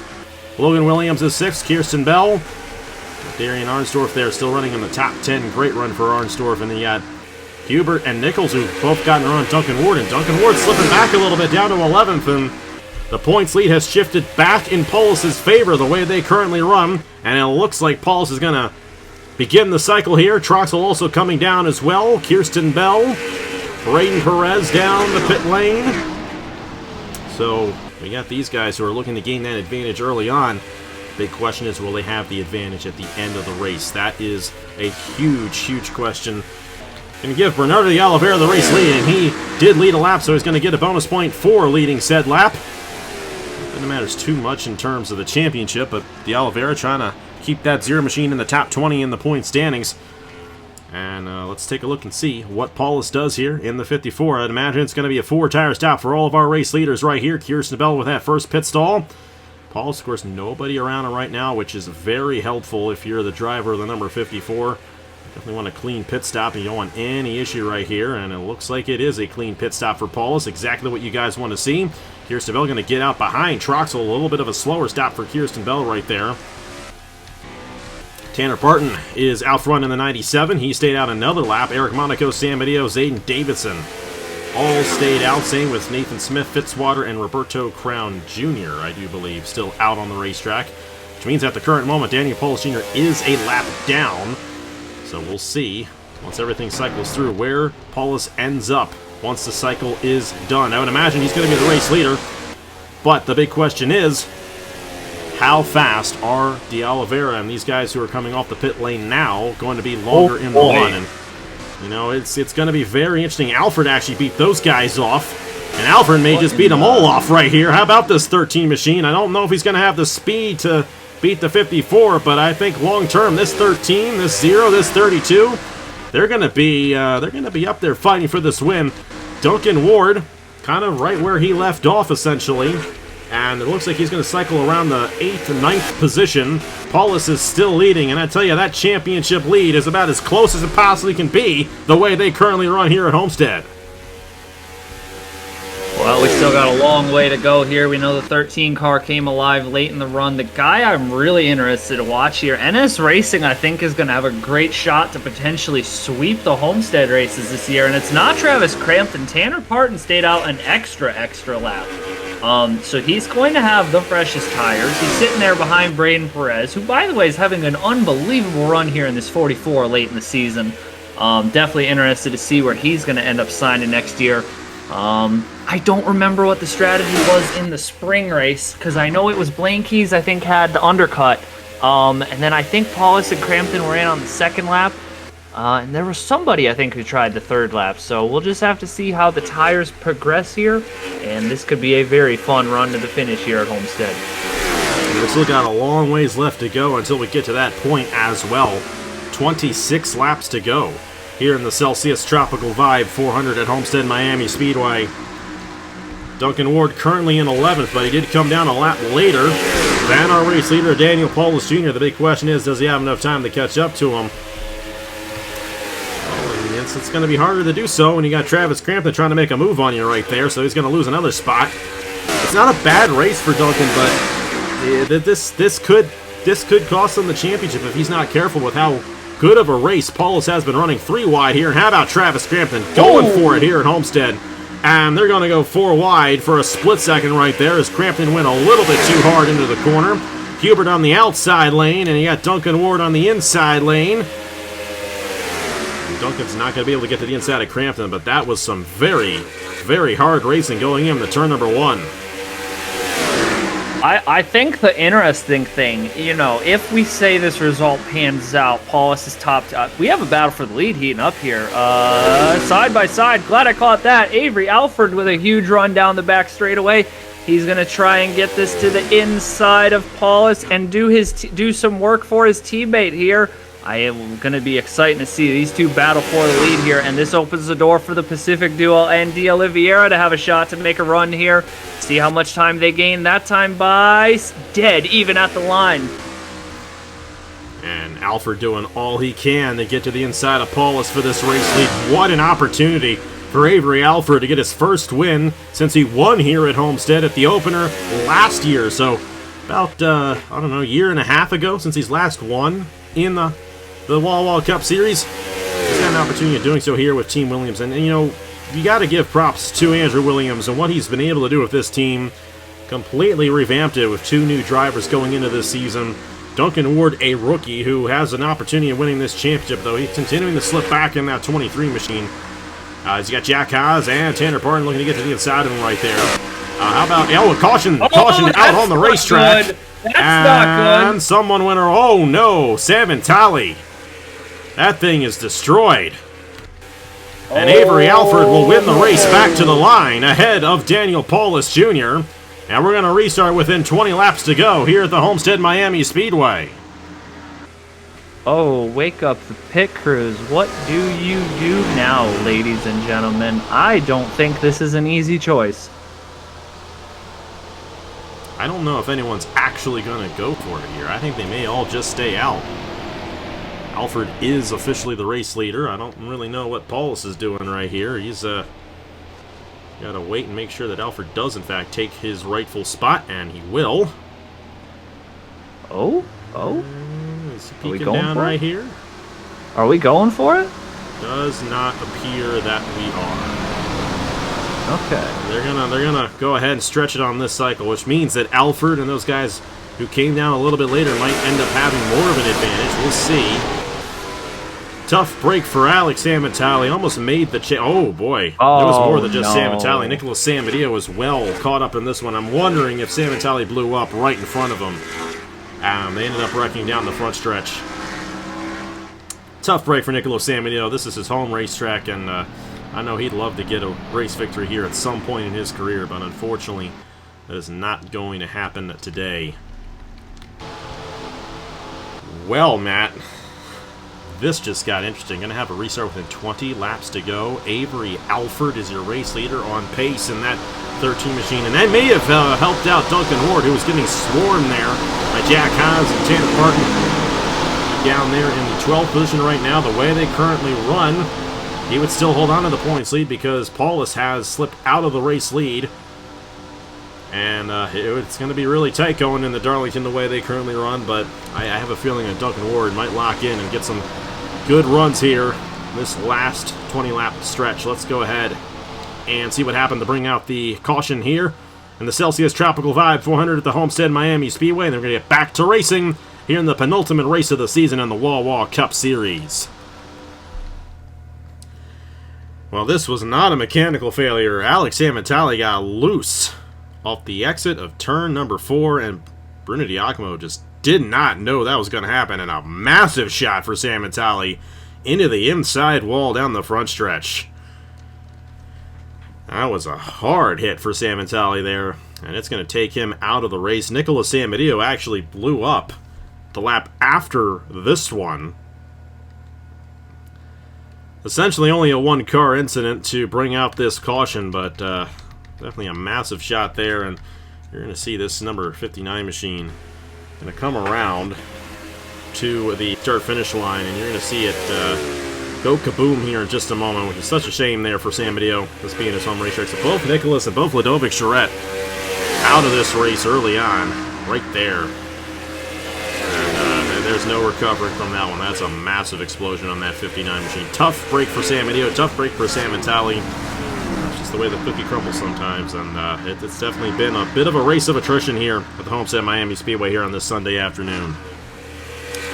Logan Williams is 6th, Kirsten Bell. Darian Arnsdorf there still running in the top 10. Great run for Arnsdorf. And then you got Hubert and Nichols, who've both gotten around Duncan Ward. And Duncan Ward slipping back a little bit down to 11th. And the points lead has shifted back in Paulus's favor the way they currently run. And it looks like Paulus is going to begin the cycle here. Troxel also coming down as well. Kirsten Bell. Braden Perez down the pit lane. So we got these guys who are looking to gain that advantage early on. Big question is, will they have the advantage at the end of the race? That is a huge, huge question. Going to give Bernardo de Oliveira the race lead, and he did lead a lap, so he's going to get a bonus point for leading said lap. Not that it matters too much in terms of the championship, but de Oliveira trying to keep that Zero Machine in the top 20 in the point standings. And let's take a look and see what Paulus does here in the 54. I'd imagine it's going to be a 4-tire stop for all of our race leaders right here. Kirsten Bell with that first pit stall. Paulus, of course, nobody around him right now, which is very helpful if you're the driver of the number 54. Definitely want a clean pit stop, and you don't want any issue right here. And it looks like it is a clean pit stop for Paulus. Exactly what you guys want to see. Kirsten Bell going to get out behind Troxel. A little bit of a slower stop for Kirsten Bell right there. Tanner Parton is out front in the 97. He stayed out another lap. Eric Monaco, Sam Medeo, Zayden Davidson all stayed out. Same with Nathan Smith, Fitzwater, and Roberto Crown Jr., I do believe, still out on the racetrack. Which means at the current moment, Daniel Paulus Jr. is a lap down. So we'll see, once everything cycles through, where Paulus ends up once the cycle is done. I would imagine he's going to be the race leader. But the big question is, how fast are de Oliveira and these guys who are coming off the pit lane now going to be longer in the run? And, you know, it's going to be very interesting. Alfred actually beat those guys off, and Alfred may just beat them all off right here. How about this 13 machine? I don't know if he's going to have the speed to beat the 54, but I think long term, this 13, this 0, this 32, they're going to be up there fighting for this win. Duncan Ward, kind of right where he left off essentially. And it looks like he's going to cycle around the 8th and 9th position. Paulus is still leading, and I tell you, that championship lead is about as close as it possibly can be the way they currently run here at Homestead. Well, we still got a long way to go here. We know the 13 car came alive late in the run. The guy I'm really interested to watch here, NS Racing, I think is going to have a great shot to potentially sweep the Homestead races this year. And it's not Travis Crampton. Tanner Parton stayed out an extra lap. So he's going to have the freshest tires. He's sitting there behind Braden Perez, who, by the way, is having an unbelievable run here in this 44 late in the season. Definitely interested to see where he's going to end up signing next year. I don't remember what the strategy was in the spring race, because I know it was Blaine Keys, I think, had the undercut. And then I think Paulus and Crampton were in on the second lap. And there was somebody, I think, who tried the third lap. So we'll just have to see how the tires progress here. And this could be a very fun run to the finish here at Homestead. We've still got a long ways left to go until we get to that point as well. 26 laps to go here in the Celsius Tropical Vibe 400 at Homestead Miami Speedway. Duncan Ward currently in 11th, but he did come down a lap later than our race leader, Daniel Paulus Jr. The big question is, does he have enough time to catch up to him? Well, it's going to be harder to do so when you got Travis Crampton trying to make a move on you right there, so he's going to lose another spot. It's not a bad race for Duncan, but this could cost him the championship if he's not careful with how good of a race Paulus has been running 3 wide here. And how about Travis Crampton going for it here at Homestead? And they're going to go 4 wide for a split second right there as Crampton went a little bit too hard into the corner. Hubert on the outside lane, and you got Duncan Ward on the inside lane. Duncan's not going to be able to get to the inside of Crampton, but that was some very, very hard racing going into turn number 1. I think the interesting thing, if we say this result pans out, Paulus is top. We have a battle for the lead heating up here. Side by side. Glad I caught that. Avery Alford with a huge run down the back straightaway. He's going to try and get this to the inside of Paulus and do some work for his teammate here. I am going to be excited to see these two battle for the lead here, and this opens the door for the Pacific Duo and De Oliveira to have a shot to make a run here. See how much time they gain. That time by dead even at the line. And Alfred doing all he can to get to the inside of Paulus for this race lead. What an opportunity for Avery Alford to get his first win since he won here at Homestead at the opener last year. So about, a year and a half ago since he's last won in the Wawa Cup Series. He's got an opportunity of doing so here with Team Williams. And you got to give props to Andrew Williams and what he's been able to do with this team. Completely revamped it with 2 new drivers going into this season. Duncan Ward, a rookie who has an opportunity of winning this championship, though he's continuing to slip back in that 23 machine. He's got Jack Haas and Tanner Parton looking to get to the inside of him right there. How about caution out on the racetrack. That's not good. And someone went, oh no, Sam Talley. That thing is destroyed. And Avery Alford will win the race back to the line ahead of Daniel Paulus Jr. And we're going to restart within 20 laps to go here at the Homestead Miami Speedway. Oh, wake up the pit crews. What do you do now, ladies and gentlemen? I don't think this is an easy choice. I don't know if anyone's actually going to go for it here. I think they may all just stay out. Alfred is officially the race leader. I don't really know what Paulus is doing right here. He's got to wait and make sure that Alfred does, in fact, take his rightful spot, and he will. Oh? Is he peeking down right here? Are we going for it? Does not appear that we are. Okay. They're gonna go ahead and stretch it on this cycle, which means that Alfred and those guys who came down a little bit later might end up having more of an advantage. We'll see. Tough break for Alex Samatali. Almost made the oh boy. It was more than just Samatali. Nicholas Samadillo was well caught up in this one. I'm wondering if Samatali blew up right in front of him. They ended up wrecking down the front stretch. Tough break for Nicholas Samadillo. This is his home racetrack, and I know he'd love to get a race victory here at some point in his career, but unfortunately, that is not going to happen today. Well, Matt, this just got interesting. Going to have a restart within 20 laps to go. Avery Alford is your race leader on pace in that 13 machine. And that may have helped out Duncan Ward, who was getting swarmed there by Jack Haas and Tanner Parton. Down there in the 12th position right now. The way they currently run, he would still hold on to the points lead because Paulus has slipped out of the race lead. And it's going to be really tight going into Darlington the way they currently run, but I have a feeling that Duncan Ward might lock in and get some good runs here this last 20-lap stretch. Let's go ahead and see what happened to bring out the caution here in the Celsius Tropical Vibe 400 at the Homestead Miami Speedway. And they're going to get back to racing here in the penultimate race of the season in the Wawa Cup Series. Well, this was not a mechanical failure. Alex Samatali got loose off the exit of turn number 4, and Bruno Diacomo just did not know that was going to happen, and a massive shot for Samatali into the inside wall down the front stretch. That was a hard hit for Samatali there, and it's going to take him out of the race. Nicholas Samadillo actually blew up the lap after this one. Essentially only a one-car incident to bring out this caution, but definitely a massive shot there, and you're going to see this number 59 machine going to come around to the start-finish line, and you're going to see it go kaboom here in just a moment, which is such a shame there for Samadillo, this being his home racetrack. So both Nicholas and both Ludovic Charette out of this race early on, right there. And there's no recovering from that one. That's a massive explosion on that 59 machine. Tough break for Sam Idio, tough break for Sam Vitale. That's just the way the cookie crumbles sometimes, and it's definitely been a bit of a race of attrition here at the Homestead Miami Speedway here on this Sunday afternoon.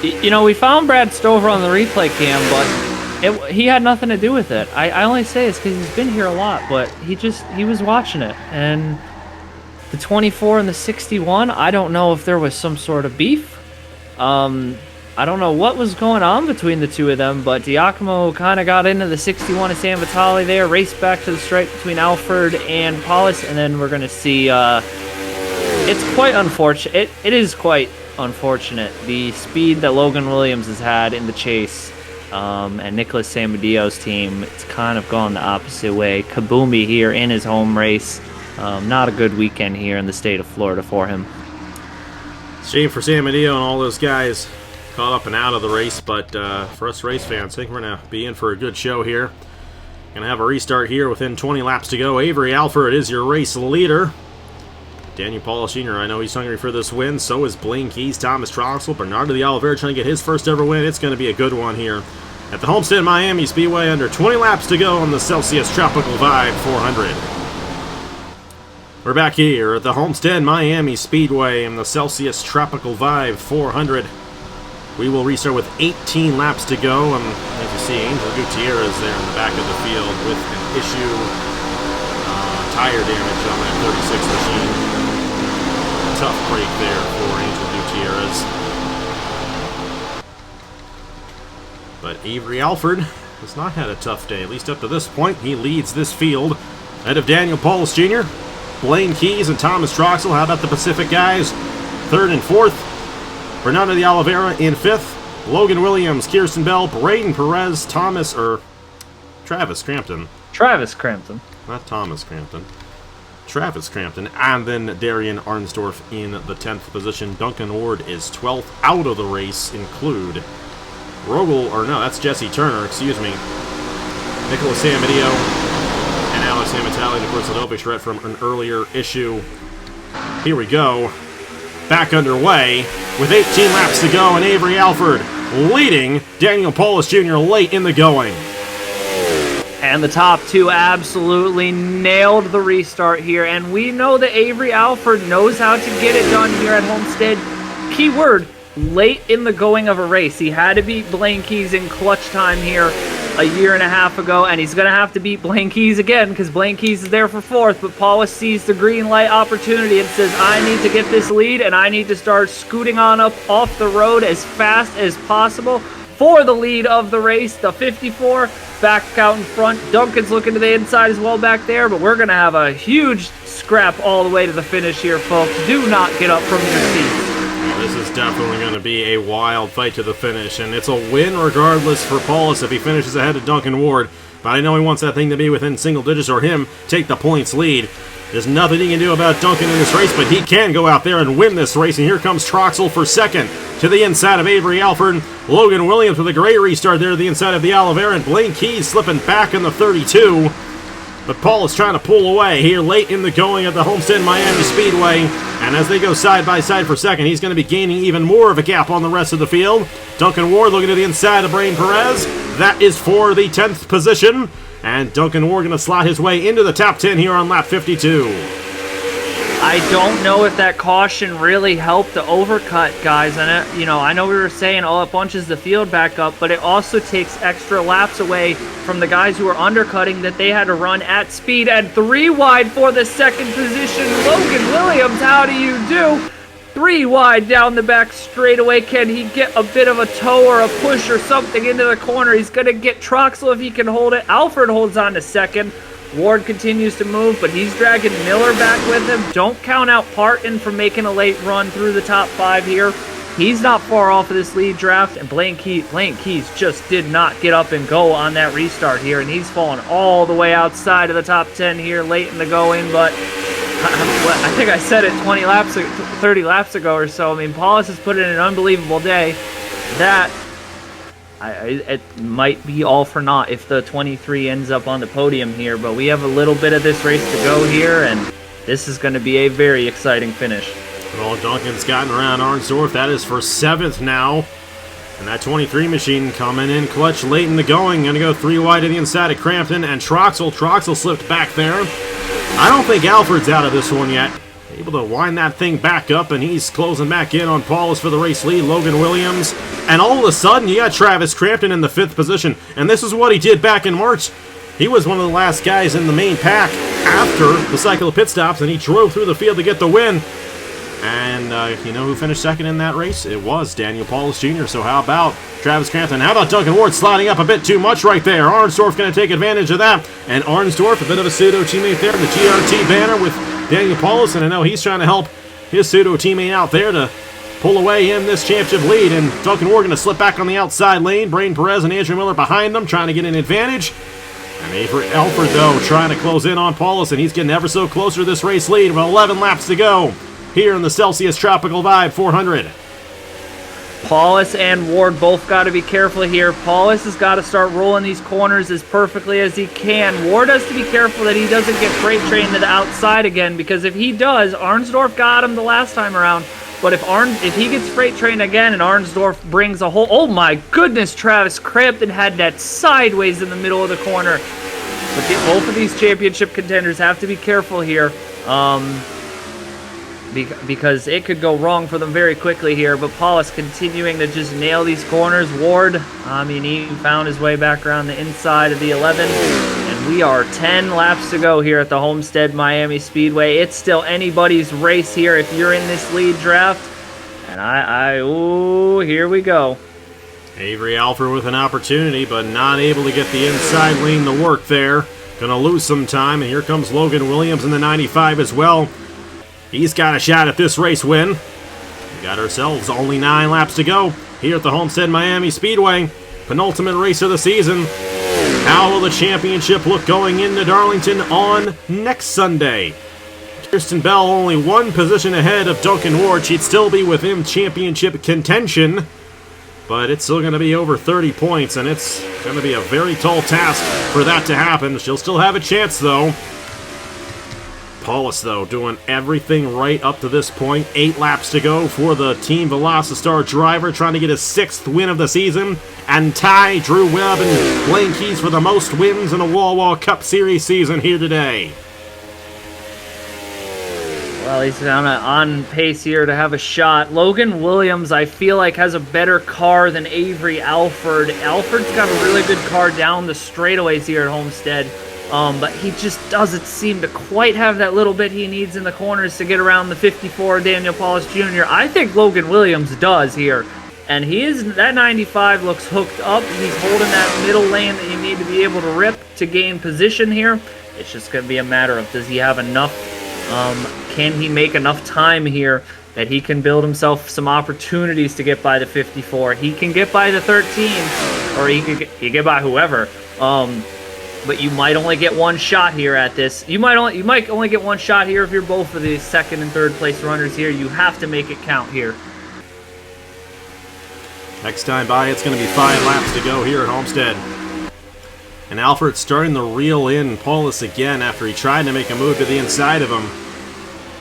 You know, we found Brad Stover on the replay cam, but he had nothing to do with it. I only say this because he's been here a lot, but he was watching it, and the 24 and the 61, I don't know if there was some sort of beef. I don't know what was going on between the two of them, but Giacomo kind of got into the 61 of San Vitale there, raced back to the stripe between Alfred and Paulus, and then we're going to see, it's quite unfortunate. It is quite unfortunate. The speed that Logan Williams has had in the chase, and Nicholas Samadio's team, it's kind of gone the opposite way. Kabumi here in his home race. Not a good weekend here in the state of Florida for him. Shame for Sam Idio and all those guys caught up and out of the race, but for us race fans, I think we're going to be in for a good show here. Going to have a restart here within 20 laps to go. Avery Alford is your race leader. Daniel Paulus Jr., I know he's hungry for this win. So is Blaine Keys, Thomas Troxel, Bernardo de Oliveira trying to get his first ever win. It's going to be a good one here at the Homestead Miami Speedway. Under 20 laps to go on the Celsius Tropical Vibe 400. We're back here at the Homestead Miami Speedway in the Celsius Tropical Vibe 400. We will restart with 18 laps to go, and as you see, Angel Gutierrez there in the back of the field with an issue, tire damage on that 36 machine. Tough break there for Angel Gutierrez. But Avery Alford has not had a tough day, at least up to this point. He leads this field ahead of Daniel Paulus Jr., Blaine Keys, and Thomas Troxel. How about the Pacific guys? Third and fourth. Bernardo de Oliveira in fifth. Logan Williams, Kirsten Bell, Braden Perez, Travis Crampton. Travis Crampton. Not Thomas Crampton. Travis Crampton. And then Darian Arnsdorf in the 10th position. Duncan Ward is 12th. Out of the race include that's Jesse Turner, excuse me. Nicholas Samidio and Alex Amatali, and of course, Adobe Shred from an earlier issue. Here we go. Back underway with 18 laps to go, and Avery Alford leading Daniel Paulus Jr. late in the going. And the top two absolutely nailed the restart here, and we know that Avery Alford knows how to get it done here at Homestead. Keyword, late in the going of a race. He had to beat Blaine Keys in clutch time here a year and a half ago, and he's going to have to beat Blaine Keys again because Blaine Keys is there for fourth, but Paulus sees the green light opportunity and says, I need to get this lead, and I need to start scooting on up off the road as fast as possible for the lead of the race. The 54 back out in front. Duncan's looking to the inside as well back there, but we're going to have a huge scrap all the way to the finish here, folks. Do not get up from your seats. This is definitely going to be a wild fight to the finish, and it's a win regardless for Paulus if he finishes ahead of Duncan Ward. But I know he wants that thing to be within single digits or him take the points lead. There's nothing he can do about Duncan in this race, but he can go out there and win this race. And here comes Troxel for second to the inside of Avery Alford. Logan Williams with a great restart there to the inside of the Oliveira, and Blaine Keys slipping back in the 32. But Paul is trying to pull away here late in the going at the Homestead Miami Speedway. And as they go side by side for second, he's going to be gaining even more of a gap on the rest of the field. Duncan Ward looking to the inside of Brain Perez. That is for the 10th position. And Duncan Ward going to slot his way into the top 10 here on lap 52. I don't know if that caution really helped the overcut, guys. And I know we were saying, it bunches the field back up, but it also takes extra laps away from the guys who are undercutting that they had to run at speed. And 3 wide for the second position. Logan Williams, how do you do? 3 wide down the back straightaway. Can he get a bit of a toe or a push or something into the corner? He's going to get Troxel if he can hold it. Alfred holds on to second. Ward continues to move, but he's dragging Miller back with him. Don't count out Parton for making a late run through the top 5 here. He's not far off of this lead draft, and Blaine Keys just did not get up and go on that restart here, and he's fallen all the way outside of the top 10 here late in the going, but I think I said it 30 laps ago or so. I mean, Paulus has put in an unbelievable day. It might be all for naught if the 23 ends up on the podium here, but we have a little bit of this race to go here, and this is going to be a very exciting finish. Well, Duncan's gotten around Arnsdorf. That is for 7th now. And that 23 machine coming in clutch late in the going. Going to go 3 wide to the inside of Crampton. And Troxel. Troxel slipped back there. I don't think Alfred's out of this one yet. Able to wind that thing back up. And he's closing back in on Paulus for the race lead. Logan Williams. And all of a sudden, you got Travis Crampton in the 5th position. And this is what he did back in March. He was one of the last guys in the main pack after the cycle of pit stops. And he drove through the field to get the win. And you know who finished second in that race? It was Daniel Paulus Jr. So how about Travis Crampton? How about Duncan Ward sliding up a bit too much right there? Arnsdorf going to take advantage of that. And Arnsdorf, a bit of a pseudo teammate there in the GRT banner with Daniel Paulus. And I know he's trying to help his pseudo teammate out there to pull away in this championship lead. And Duncan Ward going to slip back on the outside lane. Braden Perez and Andrew Miller behind them, trying to get an advantage. And Avery Alford, though, trying to close in on Paulus. And he's getting ever so closer to this race lead with 11 laps to go here in the Celsius Tropical Vibe 400. Paulus and Ward both got to be careful here. Paulus has got to start rolling these corners as perfectly as he can. Ward has to be careful that he doesn't get freight trained to the outside again, because if he does, Arnsdorf got him the last time around. But if he gets freight trained again and Arnsdorf brings a whole... Oh my goodness, Travis Crampton had that sideways in the middle of the corner. But both of these championship contenders have to be careful here. Because it could go wrong for them very quickly here. But Paulus continuing to just nail these corners. Ward, I mean, he found his way back around the inside of the 11. And we are 10 laps to go here at the Homestead Miami Speedway. It's still anybody's race here if you're in this lead draft. And ooh, here we go. Avery Alford with an opportunity, but not able to get the inside lane to work there. Gonna lose some time, and here comes Logan Williams in the 95 as well. He's got a shot at this race win. We got ourselves only 9 laps to go here at the Homestead Miami Speedway. Penultimate race of the season. How will the championship look going into Darlington on next Sunday? Kirsten Bell only 1 position ahead of Duncan Ward. She'd still be within championship contention, but it's still going to be over 30 points, and it's going to be a very tall task for that to happen. She'll still have a chance, though. Paulus, though, doing everything right up to this point. 8 laps to go for the Team Velocistar driver, trying to get his 6th win of the season, and tie Drew Webb and Blaine Keys for the most wins in a Wawa Cup Series season here today. Well, he's on pace here to have a shot. Logan Williams, I feel like, has a better car than Avery Alford. Alford's got a really good car down the straightaways here at Homestead. But he just doesn't seem to quite have that little bit he needs in the corners to get around the 54 Daniel Paulus Jr. I think Logan Williams does here. And that 95 looks hooked up. He's holding that middle lane that you need to be able to rip to gain position here. It's just going to be a matter of, does he have enough, can he make enough time here that he can build himself some opportunities to get by the 54. He can get by the 13, or he can get by whoever. But you might only get 1 shot here at this. You might only get 1 shot here if you're both of the 2nd and 3rd place runners here. You have to make it count here. Next time by, it's going to be 5 laps to go here at Homestead. And Alfred's starting to reel in Paulus again after he tried to make a move to the inside of him.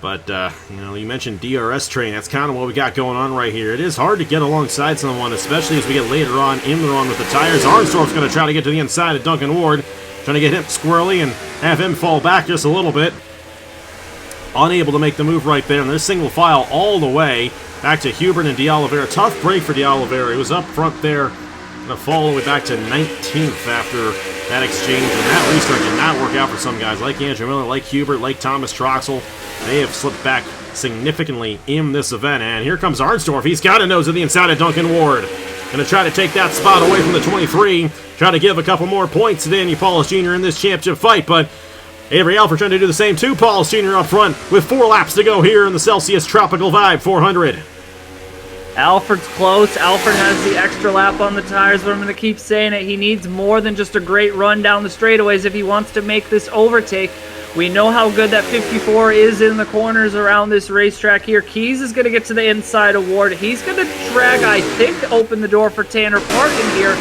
But, you mentioned DRS train. That's kind of what we got going on right here. It is hard to get alongside someone, especially as we get later on in the run with the tires. Arnsdorf's going to try to get to the inside of Duncan Ward. Trying to get him squirrely and have him fall back just a little bit. Unable to make the move right there. And there's single file all the way back to Hubert and D'Oliveira. Tough break for D'Oliveira. He was up front there. Going to fall all the way back to 19th after that exchange. And that restart did not work out for some guys like Andrew Miller, like Hubert, like Thomas Troxel. They have slipped back significantly in this event. And here comes Arnsdorf. He's got a nose to the inside of Duncan Ward. Going to try to take that spot away from the 23. Try to give a couple more points to Daniel Paulus Jr. in this championship fight, but Avery Alford trying to do the same too. Paulus Jr. up front with 4 laps to go here in the Celsius Tropical Vibe 400. Alford's close. Alford has the extra lap on the tires, but I'm going to keep saying it. He needs more than just a great run down the straightaways if he wants to make this overtake. We know how good that 54 is in the corners around this racetrack here. Keys is going to get to the inside of Ward. He's going to drag, I think, open the door for Tanner Parkin here.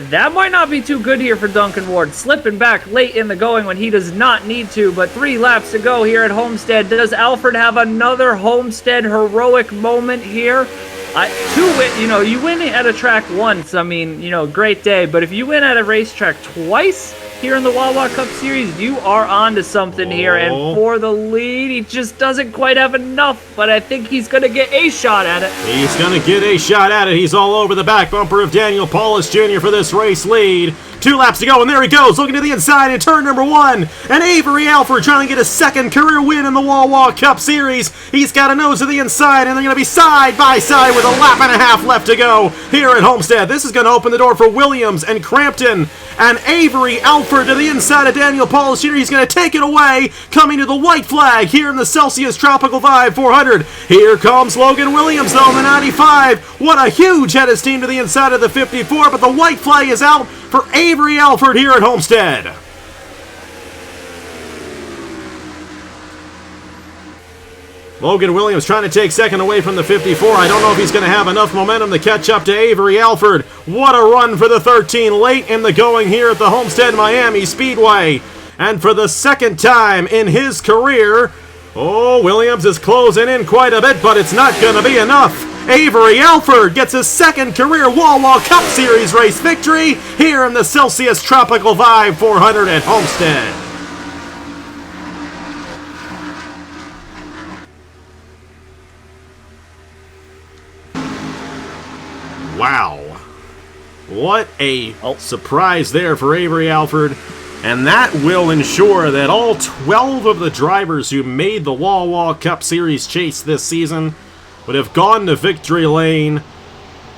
That might not be too good here for Duncan Ward. Slipping back late in the going when he does not need to, but 3 laps to go here at Homestead. Does Alford have another Homestead heroic moment here? You win at a track once, I mean, great day. But if you win at a racetrack twice here in the Wawa Cup Series, you are on to something here. And for the lead, he just doesn't quite have enough. But I think he's going to get a shot at it. He's going to get a shot at it. He's all over the back bumper of Daniel Paulus Jr. for this race lead. 2 laps to go, and there he goes, looking to the inside in turn number 1. And Avery Alford trying to get his second career win in the Wawa Cup Series. He's got a nose to the inside, and they're going to be side by side with a lap and a half left to go here at Homestead. This is going to open the door for Williams and Crampton. And Avery Alford to the inside of Daniel Paulus Jr. He's going to take it away, coming to the white flag here in the Celsius Tropical Vibe 400. Here comes Logan Williams, though, in the 95. What a huge head of steam to the inside of the 54, but the white flag is out for Avery Alford here at Homestead. Logan Williams trying to take second away from the 54. I don't know if he's going to have enough momentum to catch up to Avery Alford. What a run for the 13 late in the going here at the Homestead Miami Speedway. And for the second time in his career, Williams is closing in quite a bit, but it's not going to be enough. Avery Alford gets his second career Wawa Cup Series race victory here in the Celsius Tropical Vibe 400 at Homestead. Wow. What a surprise there for Avery Alford. And that will ensure that all 12 of the drivers who made the Wawa Cup Series chase this season would have gone to victory lane.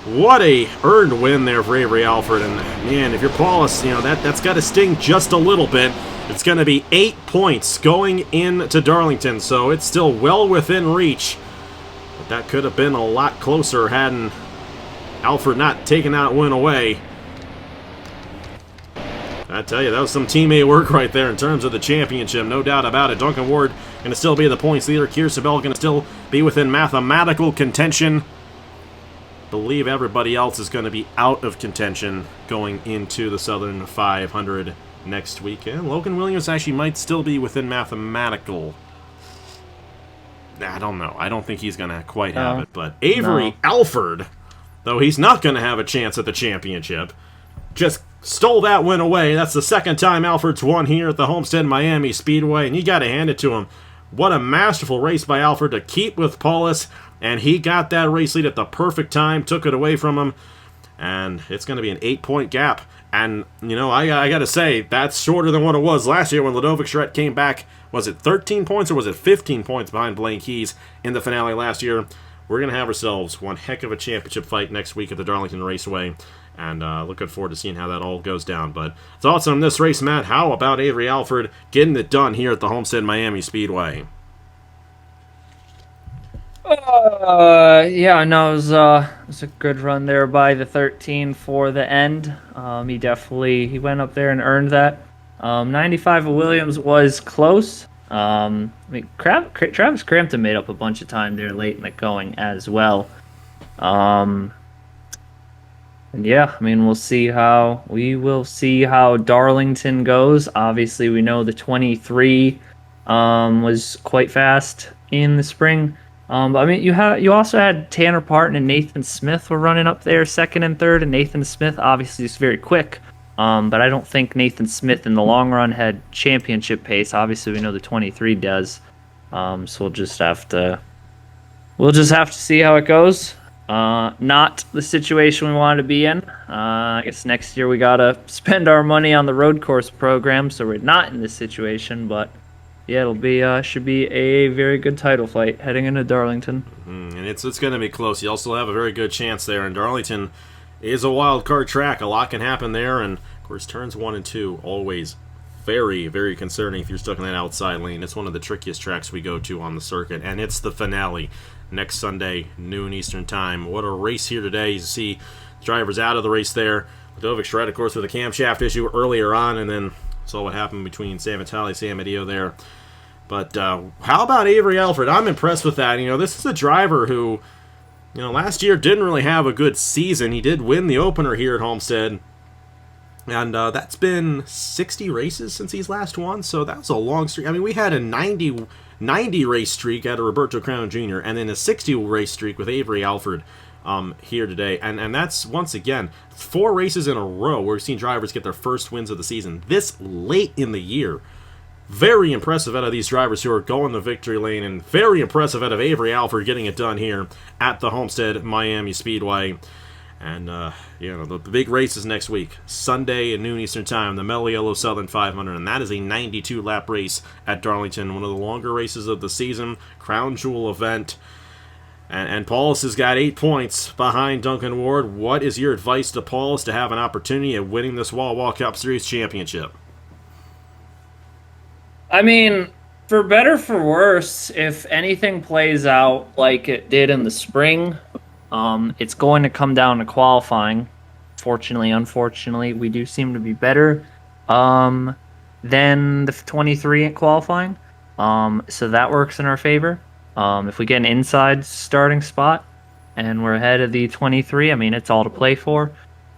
What a earned win there for Avery Alford. And man, if you're Paulus, that's got to sting just a little bit. It's going to be 8 points going into Darlington, so it's still well within reach. But that could have been a lot closer hadn't Alford not taken that win away. I tell you, that was some teammate work right there in terms of the championship, no doubt about it. Duncan Ward going to still be the points leader. Kiersabel going to still be within mathematical contention. Believe everybody else is going to be out of contention going into the Southern 500 next week. And Logan Williams actually might still be within mathematical. I don't know. I don't think he's going to quite have it. But Avery Alford, though he's not going to have a chance at the championship, just stole that win away. That's the second time Alford's won here at the Homestead Miami Speedway, and you got to hand it to him. What a masterful race by Alford to keep with Paulus, and he got that race lead at the perfect time, took it away from him, and it's going to be an 8-point gap. And, I got to say, that's shorter than what it was last year when Ludovic Charette came back. Was it 13 points or was it 15 points behind Blaine Keys in the finale last year? We're going to have ourselves one heck of a championship fight next week at the Darlington Raceway. And looking forward to seeing how that all goes down. But thoughts on this race, Matt? How about Avery Alford getting it done here at the Homestead Miami Speedway? It was a good run there by the 13 for the end. He went up there and earned that. 95 of Williams was close. Travis Crampton made up a bunch of time there late in the going as well. We'll see how Darlington goes. Obviously, we know the 23 was quite fast in the spring. You also had Tanner Parton and Nathan Smith were running up there second and third, and Nathan Smith obviously is very quick. But I don't think Nathan Smith in the long run had championship pace. Obviously, we know the 23 does. So we'll just have to see how it goes. Not the situation we wanted to be in. I guess next year we gotta spend our money on the road course program, so we're not in this situation. But yeah, should be a very good title fight heading into Darlington. And it's going to be close. You also have a very good chance there, and Darlington is a wild card track. A lot can happen there, and of course turns 1 and 2 always very, very concerning if you're stuck in that outside lane. It's one of the trickiest tracks we go to on the circuit, and it's the finale next Sunday, noon Eastern time. What a race here today. You see drivers out of the race there. Ludovic Charette, of course, with a camshaft issue earlier on, and then saw what happened between Sam Vitale and Sam Adio there. But how about Avery Alford? I'm impressed with that. This is a driver who, last year didn't really have a good season. He did win the opener here at Homestead. And that's been 60 races since he's last won, so that was a long streak. We had a 90 race streak out of Roberto Crown Jr., and then a 60 race streak with Avery Alford. here today. And that's, once again, 4 races in a row where we've seen drivers get their first wins of the season this late in the year. Very impressive out of these drivers who are going the victory lane, and very impressive out of Avery Alford getting it done here at the Homestead Miami Speedway. And, the big race is next week, Sunday at noon Eastern Time, the Mellow Yellow Southern 500, and that is a 92-lap race at Darlington, one of the longer races of the season, crown jewel event. And Paulus has got 8 points behind Duncan Ward. What is your advice to Paulus to have an opportunity at winning this Wawa Cup Series championship? I mean, for better for worse, if anything plays out like it did in the spring, it's going to come down to qualifying. Fortunately, unfortunately, we do seem to be better than the 23 at qualifying. So that works in our favor. If we get an inside starting spot and we're ahead of the 23, I mean, it's all to play for.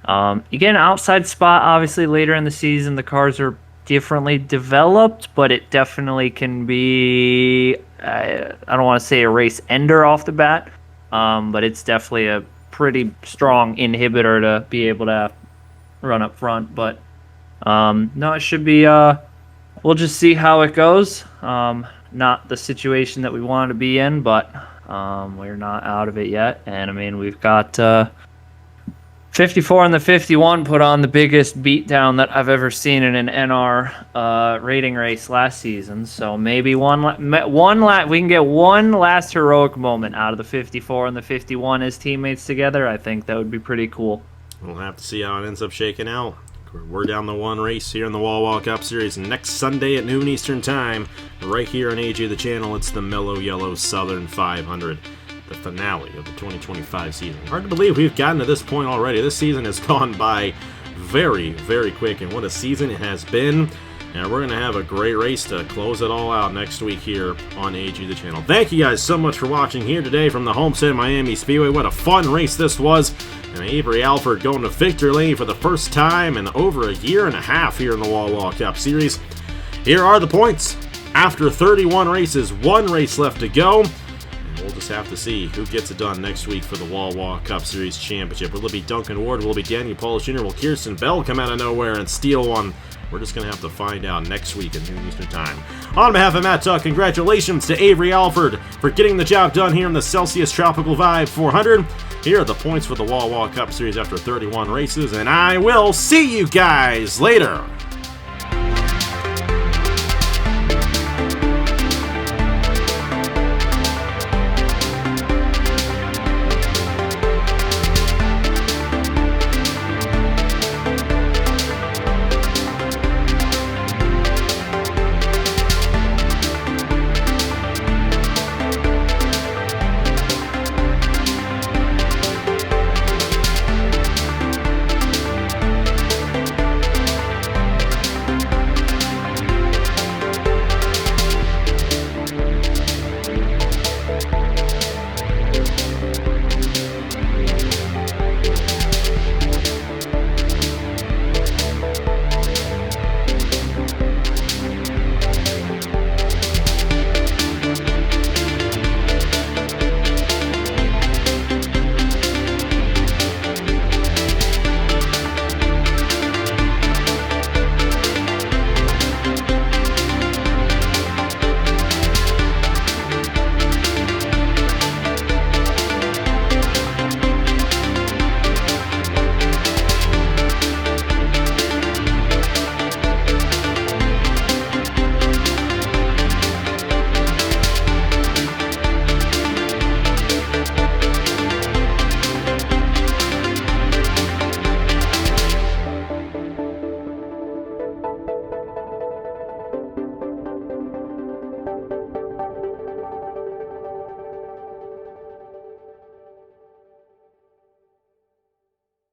You get an outside spot, obviously, later in the season. The cars are differently developed, but it definitely can be, I don't want to say a race ender off the bat, but it's definitely a pretty strong inhibitor to be able to run up front. But no, it should be, we'll just see how it goes. Not the situation that we wanted to be in, but we're not out of it yet. And I mean, we've got 54 and the 51 put on the biggest beatdown that I've ever seen in an NR rating race last season. So maybe we can get one last heroic moment out of the 54 and the 51 as teammates together. I think that would be pretty cool. We'll have to see how it ends up shaking out. We're down to 1 race here in the Wawa Cup Series next Sunday at noon Eastern Time, right here on AJ the Channel. It's the Mellow Yellow Southern 500. The finale of the 2025 season. Hard to believe we've gotten to this point already. This season has gone by very, very quick, and what a season it has been. And we're going to have a great race to close it all out next week here on AG the Channel. Thank you guys so much for watching here today from the Homestead Miami Speedway. What a fun race this was. And Avery Alford going to victory lane for the first time in over a year and a half here in the Wawa Cup Series. Here are the points. After 31 races, 1 race left to go. We'll just have to see who gets it done next week for the Wawa Cup Series Championship. Will it be Duncan Ward? Will it be Daniel Paulus Jr.? Will Kirsten Bell come out of nowhere and steal one? We're just going to have to find out next week at noon Eastern Time. On behalf of Matt Tuck, congratulations to Avery Alford for getting the job done here in the Celsius Tropical Vibe 400. Here are the points for the Wawa Cup Series after 31 races, and I will see you guys later.